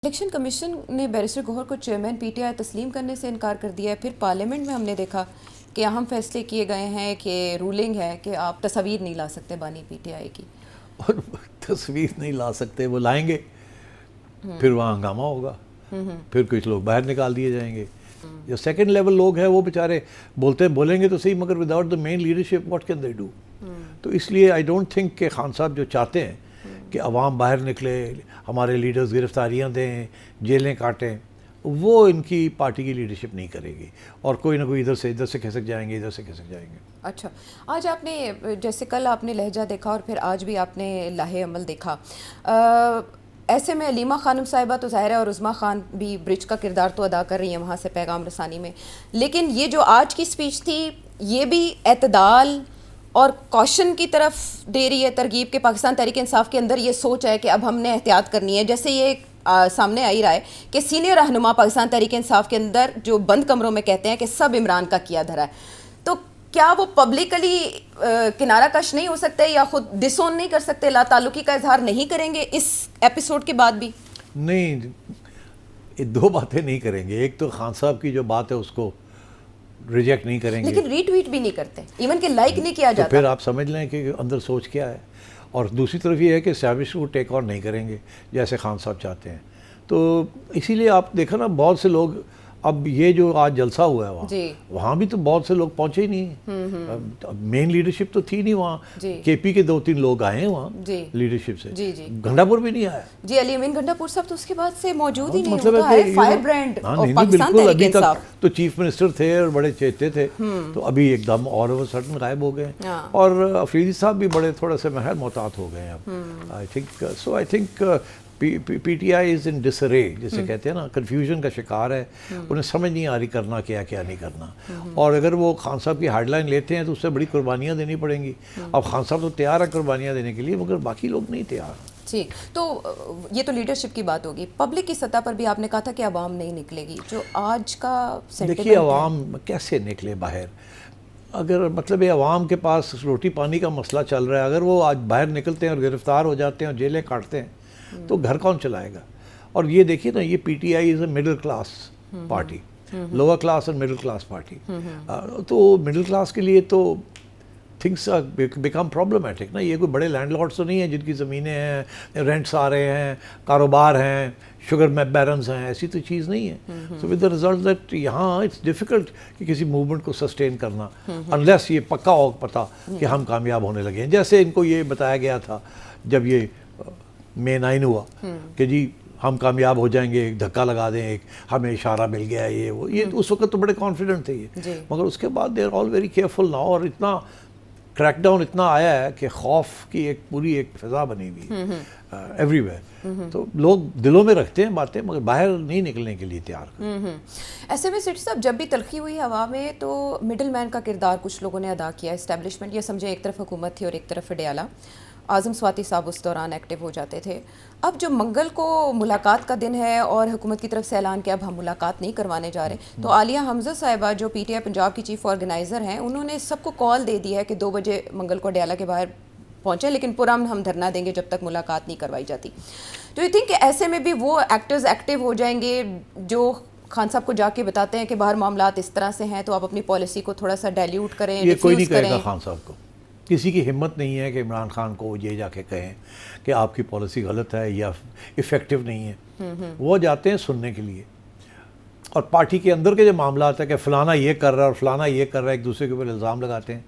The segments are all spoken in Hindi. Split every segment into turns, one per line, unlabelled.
इलेक्शन कमीशन ने बैरिस्टर गौहर को चेयरमैन पीटीआई तस्लीम करने से इनकार कर दिया है। फिर पार्लियामेंट में हमने देखा कि अहम फैसले किए गए हैं कि रूलिंग है कि आप तस्वीर नहीं ला सकते बानी पीटीआई की,
और तस्वीर नहीं ला सकते, वो लाएंगे फिर वहाँ हंगामा होगा, फिर कुछ लोग बाहर निकाल दिए जाएंगे। जो सेकंड लेवल लोग हैं वो बेचारे बोलेंगे तो सही, मगर without the main leadership what can they do. तो इसलिए आई डोंट थिंक कि खान साहब जो चाहते हैं कि अवाम बाहर निकले, हमारे लीडर्स गिरफ्तारियां दें, जेलें काटें, वो इनकी पार्टी की लीडरशिप नहीं करेगी। और कोई ना कोई इधर से खिसक जाएंगे, इधर से खिसक जाएंगे।
अच्छा, आज आपने जैसे कल आपने लहजा देखा और फिर आज भी आपने लाहे अमल देखा। ऐसे में अलीमा खानम साहिबा तो ज़ाहिर है और उज़मा खान भी ब्रिज का किरदार तो अदा कर रही हैं वहाँ से पैगाम रसानी में, लेकिन ये जो आज की स्पीच थी ये भी एतदाल और कौशन की तरफ दे रही है तरगीब के। पाकिस्तान तहरीक इंसाफ के अंदर ये सोच है कि अब हमने एहतियात करनी है। जैसे ये सामने आई रहा है कि सीनियर रहनुमा पाकिस्तान तहरीक इंसाफ के अंदर जो बंद कमरों में कहते हैं कि सब इमरान का किया धरा है, तो क्या वो पब्लिकली किनारा कश नहीं हो सकते या खुद डिसोन नहीं कर सकते, लाताल्लुकी का इजहार नहीं करेंगे इस एपिसोड के बाद भी?
नहीं, ये दो बातें नहीं करेंगे। एक तो खान साहब की जो बात है उसको रिजेक्ट नहीं करेंगे,
लेकिन रीट्वीट भी नहीं करते, इवन के लाइक नहीं किया जाता।
तो फिर आप समझ लें कि अंदर सोच क्या है। और दूसरी तरफ ये है कि एस्टैब्लिश को टेक ऑन नहीं करेंगे जैसे खान साहब चाहते हैं। तो इसीलिए आप देखो ना, बहुत से लोग, अब ये जो आज जलसा हुआ है वहाँ भी तो बहुत से लोग पहुंचे ही नहीं। मेन लीडरशिप तो थी नहीं वहाँ, केपी के 2-3 लोग आए हैं वहाँ लीडरशिप से। गंडापुर भी नहीं आया
जी, अली अमीन गंडापुर साहब तो उसके बाद से मौजूद ही नहीं, मतलब है fire brand of Pakistan Tehreek
अभी
इंसाफ।
तक तो चीफ मिनिस्टर थे और बड़े चेते थे, तो अभी एकदम ऑल ओवर सडन गायब हो गए। और अफरीदी साहब भी बड़े थोड़े से महल मोहतात हो गए अब। I think PTI is in disarray, जिसे कहते हैं ना, कन्फ्यूजन का शिकार है। उन्हें समझ नहीं आ रही करना क्या, क्या नहीं करना। और अगर वो खान साहब की हेडलाइन लेते हैं तो उससे बड़ी कुर्बानियाँ देनी पड़ेंगी। अब खान साहब तो तैयार है कुर्बानियाँ देने के लिए, मगर बाकी लोग नहीं तैयार।
ठीक, तो ये तो लीडरशिप की बात होगी। पब्लिक की सतह पर भी आपने कहा था कि आवाम नहीं निकलेगी, जो आज का
देखिए आवाम कैसे निकले बाहर। अगर मतलब ये आवाम के पास रोटी पानी का मसला चल रहा है, अगर वो आज बाहर निकलते हैं और गिरफ्तार हो जाते हैं और जेलें काटते हैं तो घर कौन चलाएगा? और ये देखिए ना, ये PTI is a middle class party, lower class और मिडिल क्लास पार्टी। तो मिडिल क्लास के लिए तो थिंग्स बिकम प्रॉब्लमेटिक ना। ये कोई बड़े लैंडलॉर्ड्स तो नहीं है जिनकी ज़मीनें हैं, रेंट्स आ रहे हैं, कारोबार हैं, शुगर बैरन्स हैं, ऐसी तो चीज़ नहीं है। So with the result that यहाँ इट्स डिफ़िकल्ट कि किसी मूवमेंट को सस्टेन करना अनलेस ये पक्का हो पता कि हम कामयाब होने लगे हैं। जैसे इनको ये बताया गया था जब ये May 9 हुआ कि जी हम कामयाब हो जाएंगे, एक धक्का लगा दें, एक हमें इशारा मिल गया, ये उस वक्त तो बड़े कॉन्फिडेंट थे ये, मगर उसके बाद they are all very careful now. और इतना क्रैकडाउन इतना आया है कि खौफ की एक पूरी एक फिजा बनी हुई है एवरीवेयर। तो लोग दिलों में रखते हैं बातें, मगर बाहर नहीं निकलने के लिए तैयार।
ऐसे में सिटी साहब, जब भी तलखी हुई हवा में तो मिडल मैन का किरदार कुछ लोगों ने अदा किया। इस्टेब्लिशमेंट, ये समझे एक तरफ हुकूमत थी और एक तरफ अडयाला। आज़म स्वाति साहब उस दौरान एक्टिव हो जाते थे। अब जो मंगल को मुलाकात का दिन है और हुकूमत की तरफ से ऐलान किया अब हम मुलाकात नहीं करवाने जा रहे, तो आलिया हमजा साहिबा जो पीटीआई पंजाब की चीफ ऑर्गेनाइज़र हैं, उन्होंने सबको कॉल दे दी है कि 2 बजे मंगल को अडयाला के बाहर पहुँचे, लेकिन पुरअमन हम धरना देंगे जब तक मुलाकात नहीं करवाई जाती। तो यू थिंक ऐसे में भी वो एक्टर्स एक्टिव हो जाएंगे जो खान साहब को जाके बताते हैं कि बाहर मामलात इस तरह से हैं, तो आप अपनी पॉलिसी को थोड़ा सा डाइल्यूट करें,
ये कोई नहीं करेगा खान साहब को। किसी की हिम्मत नहीं है कि इमरान खान को ये जाके कहें कि आपकी पॉलिसी गलत है या इफ़ेक्टिव नहीं है। वो जाते हैं सुनने के लिए। और पार्टी के अंदर के जो मामला है कि फ़लाना ये कर रहा है और फ़लाना ये कर रहा है, एक दूसरे के ऊपर इल्ज़ाम लगाते हैं,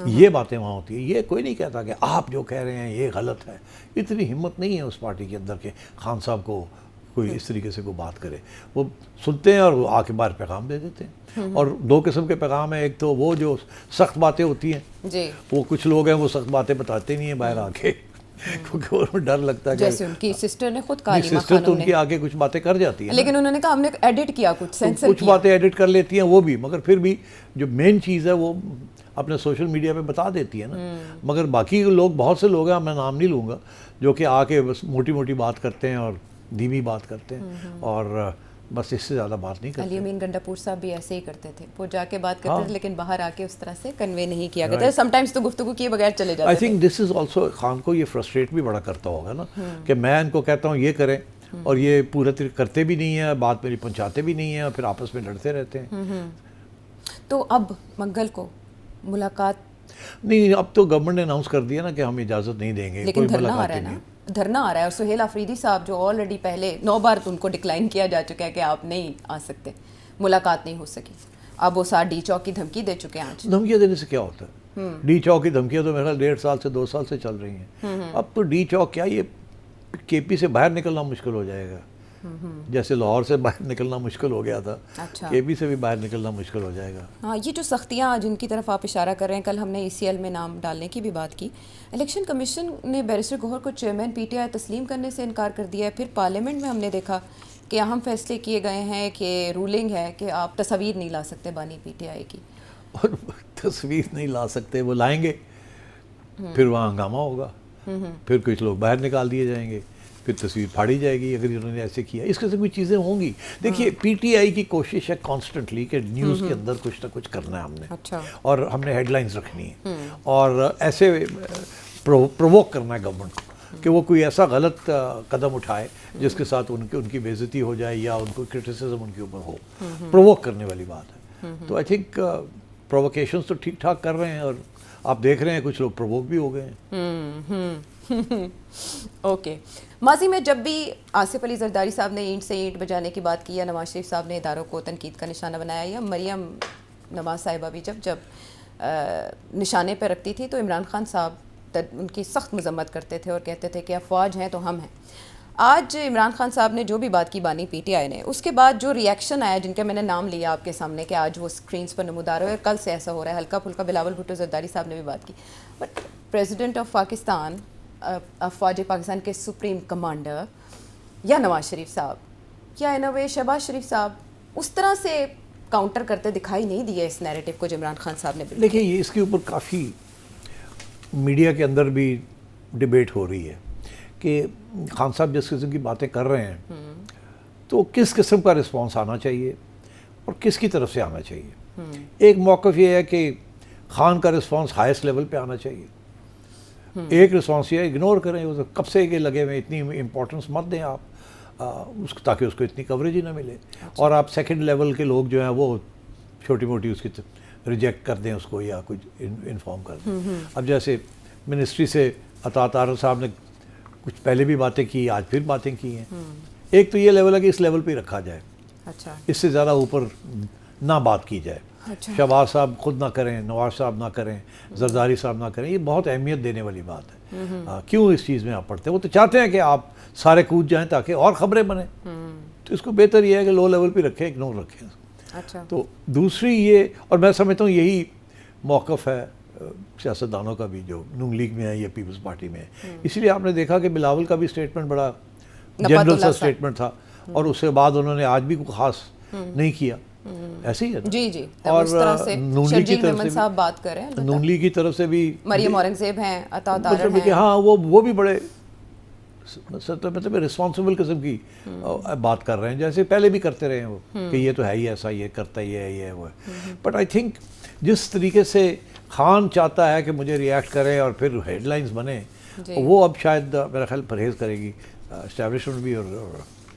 ये बातें वहाँ होती है। ये कोई नहीं कहता कि आप जो कह रहे हैं ये गलत है। इतनी हिम्मत नहीं है उस पार्टी के अंदर के खान साहब को कोई इस तरीके से कोई बात करे। वो सुनते हैं और वो आके बाहर पैगाम दे देते हैं। और 2 किस्म के पैगाम है। एक तो वो जो सख्त बातें होती हैं जी, वो कुछ लोग हैं वो सख्त बातें बताते नहीं है बाहर आके, क्योंकि उनको डर लगता है।
जैसे उनकी सिस्टर ने खुद कहा,
सिस्टर तो उनकी आगे कुछ बातें कर जाती है,
लेकिन उन्होंने कहा हमने एडिट किया, कुछ
बातें एडिट कर लेती हैं वो भी, मगर फिर भी जो मेन चीज़ है वो अपने सोशल मीडिया पे बता देती है ना। मगर बाकी लोग, बहुत से लोग हैं, मैं नाम नहीं लूँगा, जो कि आके बस मोटी मोटी बात करते हैं और धीमी बात करते हैं और बस इससे ज़्यादा बात नहीं करते।
अली अमीन गंडापुर साहब भी ऐसे ही करते थे, वो जाके बात करते थे लेकिन बाहर आके उस तरह से कन्वे नहीं किया करते। समटाइम्स तो गुफ्तगू किए बगैर चले जाते थे।
I think this is also, Khan को ये फ्रस्ट्रेट भी बड़ा करता होगा ना कि मैं इनको कहता हूँ ये करें और ये पूरा तरीके करते भी नहीं है, बात मेरी पहुंचाते भी नहीं है और फिर आपस में लड़ते रहते हैं।
तो अब मंगल को मुलाकात,
नहीं, अब तो गवर्नमेंट ने अनाउंस कर दिया ना कि हम इजाज़त नहीं देंगे,
लेकिन
कोई
धरना आ
मुलाकात
रहा है
नहीं।
ना, धरना आ रहा है। और सुहेल आफरीदी साहब जो ऑलरेडी पहले 9 बार उनको डिक्लाइन किया जा चुका है कि आप नहीं आ सकते, मुलाकात नहीं हो सकी, अब वो साथ डी चौक की धमकी दे चुके हैं आज।
धमकियाँ देने से क्या होता है? डी चौक की धमकियाँ तो मेरे ख्याल 1.5 साल से 2 साल से चल रही हैं। अब तो डी चौक क्या, ये केपी से बाहर निकलना मुश्किल हो जाएगा, जैसे लाहौर से बाहर निकलना मुश्किल हो गया था,
अच्छा।
केपी से भी बाहर निकलना मुश्किल हो जाएगा।
हाँ, ये जो सख्तियाँ जिनकी तरफ आप इशारा कर रहे हैं, कल हमने ECL में नाम डालने की भी बात की। इलेक्शन कमीशन ने बैरिस्टर गौहर को चेयरमैन PTI तस्लीम करने से इनकार कर दिया है। फिर पार्लियामेंट में हमने देखा कि अहम फैसले किए गए हैं कि रूलिंग है कि आप तस्वीर नहीं ला सकते बानी PTI की।
और तस्वीर नहीं ला सकते, वो लाएंगे, फिर वहाँ हंगामा होगा, फिर कुछ लोग बाहर निकाल दिए जाएंगे, फिर तस्वीर फाड़ी जाएगी अगर इन्होंने ऐसे किया। इस किस्म की चीज़ें होंगी। देखिए, PTI की कोशिश है कॉन्स्टेंटली कि न्यूज़ के अंदर कुछ ना कुछ करना है हमने,
अच्छा।
और हमने हेडलाइंस रखनी है और ऐसे प्रोवोक करना है गवर्नमेंट को कि वो कोई ऐसा गलत कदम उठाए जिसके साथ उनकी बेइज्जती हो जाए या उनको क्रिटिसिज्म उनके ऊपर हो। प्रोवोक करने वाली बात है। तो आई थिंक प्रोवोकेशंस तो ठीक ठाक कर रहे हैं और आप देख रहे हैं कुछ लोग प्रोवोक भी हो गए हैं।
ओके। माजी में जब भी आसिफ अली जरदारी साहब ने ईंट से ईंट बजाने की बात की या नवाज शरीफ साहब ने इदारों को तनकीद का निशाना बनाया या मरियम नवाज साहिबा भी जब निशाने पर रखती थी, तो इमरान खान साहब उनकी सख्त मजम्मत करते थे और कहते थे कि अफवाज हैं तो हम हैं। आज इमरान खान साहब ने जो भी बात की बानी PTI ने, उसके बाद जो रिएक्शन आया, जिनके मैंने नाम लिया आपके सामने कि आज वो स्क्रीन्स पर नमूदार हुए, कल से ऐसा हो रहा है हल्का फुल्का, बिलावल भुट्टो जरदारी साहब ने भी बात की, बट प्रेसिडेंट ऑफ पाकिस्तान, अफवाज पाकिस्तान के सुप्रीम कमांडर या नवाज शरीफ साहब या इन अ वे शहबाज शरीफ साहब उस तरह से काउंटर करते दिखाई नहीं दिए इस नैरेटिव को जो इमरान खान साहब ने।
देखिए, ये इसके ऊपर काफ़ी मीडिया के अंदर भी डिबेट हो रही है कि खान साहब जिस किस्म की बातें कर रहे हैं तो किस किस्म का रिस्पांस आना चाहिए और किसकी तरफ से आना चाहिए। एक मौक़िफ़ ये है कि खान का रिस्पांस हाईएस्ट लेवल पे आना चाहिए, एक रिस्पांस ये इग्नोर करें, वो कब से के लगे हुए, इतनी इंपॉर्टेंस मत दें आप ताकि उसको इतनी कवरेज ही ना मिले। अच्छा। और आप सेकंड लेवल के लोग जो हैं वो छोटी मोटी उसकी रिजेक्ट कर दें उसको या कुछ इन्फॉर्म कर दें। अब जैसे मिनिस्ट्री से अता तारक साहब ने कुछ पहले भी बातें की, आज फिर बातें की हैं। एक तो ये लेवल है कि इस लेवल पे रखा जाए, अच्छा, इससे ज़्यादा ऊपर ना बात की जाए। अच्छा। शहबाज साहब खुद ना करें, नवाज साहब ना करें, जरदारी साहब ना करें, ये बहुत अहमियत देने वाली बात है। क्यों इस चीज़ में आप पढ़ते हैं? वो तो चाहते हैं कि आप सारे कूद जाएं ताकि और ख़बरें बने, तो इसको बेहतर ये है कि लो लेवल पे रखें, इग्नोर रखें। अच्छा। तो दूसरी ये, और मैं समझता हूँ यही मौक़िफ़ है सियासतदानों का भी जो नून लीग में है या पीपल्स पार्टी में है। इसीलिए आपने देखा कि बिलावल का भी स्टेटमेंट बड़ा जनरल सा स्टेटमेंट था और उसके बाद उन्होंने आज भी कोई ख़ास नहीं किया, ऐसे ही है
जी जी। और नून लीग की तरफ से साहब बात कर रहे हैं,
नून लीग की तरफ से भी
मरियम औरंगजेब हैं, अता तारक
मतलब कि हाँ वो भी बड़े मतलब रिस्पॉन्सिबल किस्म की बात कर रहे हैं, जैसे पहले भी करते रहे हैं वो कि ये तो है ही ऐसा, ये करता ही है, ये वो है। बट आई थिंक जिस तरीके से खान चाहता है कि मुझे रिएक्ट करें और फिर हेडलाइंस बने, वो अब शायद मेरा ख्याल परहेज़ करेगी एस्टैब्लिशमेंट भी और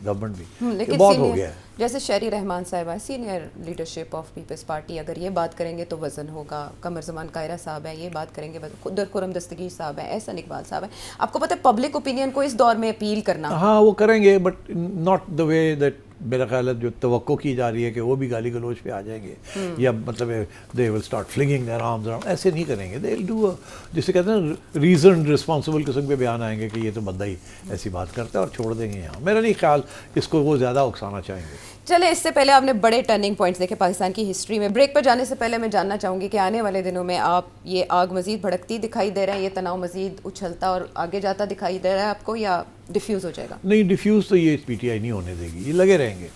गवर्नमेंट भी।
लेकिन
बहुत हो गया है।
जैसे शहरी रहमान साहिबा senior leadership of Peoples Party, अगर ये बात करेंगे तो वज़न होगा। कमर जमान कायरा साहब हैं, ये बात करेंगे, खुर्रम दस्तगीर साहब हैं, एहसन इकबाल साहब हैं। आपको पता है पब्लिक ओपिनियन को इस दौर में अपील करना,
हाँ वो करेंगे, but not the way that मेरा ख्याल है जो तवक्को की जा रही है कि वो भी गाली गलोच पे आ जाएंगे या मतलब they will start flinging their arms around, ऐसे नहीं करेंगे। दे विल डू जिसे कहते हैं रीजन रिस्पॉन्सिबल किस्म के बयान आएंगे कि ये तो बंदा ही ऐसी बात करता है और छोड़ देंगे यहाँ। मेरा नहीं ख्याल इसको वो ज़्यादा उकसाना चाहेंगे।
चले, इससे पहले आपने बड़े टर्निंग पॉइंट्स देखे पाकिस्तान की हिस्ट्री में। ब्रेक पर जाने से पहले मैं जानना चाहूँगी कि आने वाले दिनों में आप ये आग मज़ीद भड़कती दिखाई दे रहा है, ये तनाव मज़ीद उछलता और आगे जाता दिखाई दे रहा है आपको, या डिफ्यूज़ हो जाएगा? नहीं,
डिफ्यूज़ तो ये PTI नहीं होने देगी, ये लगे रहेंगे,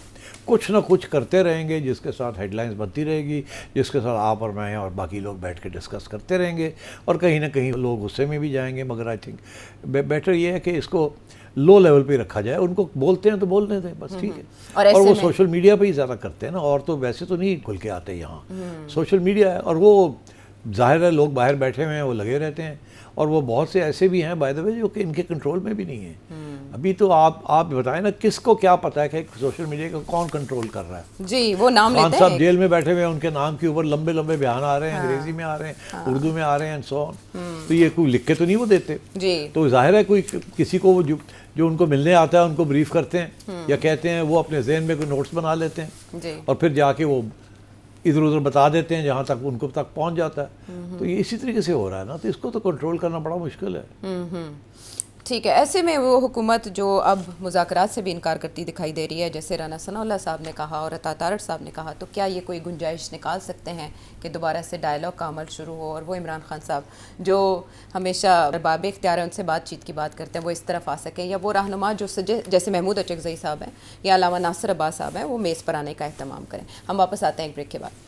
कुछ ना कुछ करते रहेंगे जिसके साथ हेडलाइंस बनती रहेगी, जिसके साथ आप और मैं और बाकी लोग बैठ के डिस्कस करते रहेंगे और कहीं ना कहीं लोग गुस्से में भी जाएंगे। मगर आई थिंक बेटर ये है कि इसको लो लेवल पे रखा जाए। उनको बोलते हैं तो बोलने दें, बस ठीक है। और वो सोशल मीडिया पे ही ज़्यादा करते हैं ना, और तो वैसे तो नहीं खुल के आते यहाँ। सोशल मीडिया है और वो जाहिर है लोग बाहर बैठे हुए हैं, वो लगे रहते हैं और वो बहुत से ऐसे भी हैं बाय द वे जो कि इनके कंट्रोल में भी नहीं है। अभी तो आप बताएं ना, किसको क्या पता है कि सोशल मीडिया को कौन कंट्रोल कर रहा है।
जी, वो नाम
खान
लेते
साहब
हैं।
जेल में बैठे हुए हैं, उनके नाम के ऊपर लंबे लंबे बयान आ रहे हैं, अंग्रेजी में आ रहे हैं, उर्दू में आ रहे हैं एंड सो ऑन। तो ये कोई लिख के तो नहीं वो देते।
जी,
तो जाहिर है कोई किसी को जो उनको मिलने आता है उनको ब्रीफ करते हैं या कहते हैं, वो अपने जहन में कोई नोट्स बना लेते हैं
जी,
और फिर जाके वो इधर उधर बता देते हैं जहाँ तक उनको तक पहुँच जाता है। तो ये इसी तरीके से हो रहा है ना, तो इसको तो कंट्रोल करना बड़ा मुश्किल है।
ठीक है। ऐसे में वो हुकूमत जो अब मुज़ाकरात से भी इनकार करती दिखाई दे रही है, जैसे राना सनाउल्लाह साहब ने कहा और अता तारड़ साहब ने कहा, तो क्या ये कोई गुंजाइश निकाल सकते हैं कि दोबारा से डायलॉग का अमल शुरू हो और वो इमरान खान साहब जो हमेशा अरबाब इख्तियार है उनसे बातचीत की बात करते हैं वो इस तरफ आ सकें, या वो रहनुमा जो जैसे महमूद अचकज़ई साहब हैं या अलामा नासिर अब्बास साहब हैं वो मेज़ पर आने का एहतमाम करें। हम वापस आते हैं एक ब्रेक के बाद।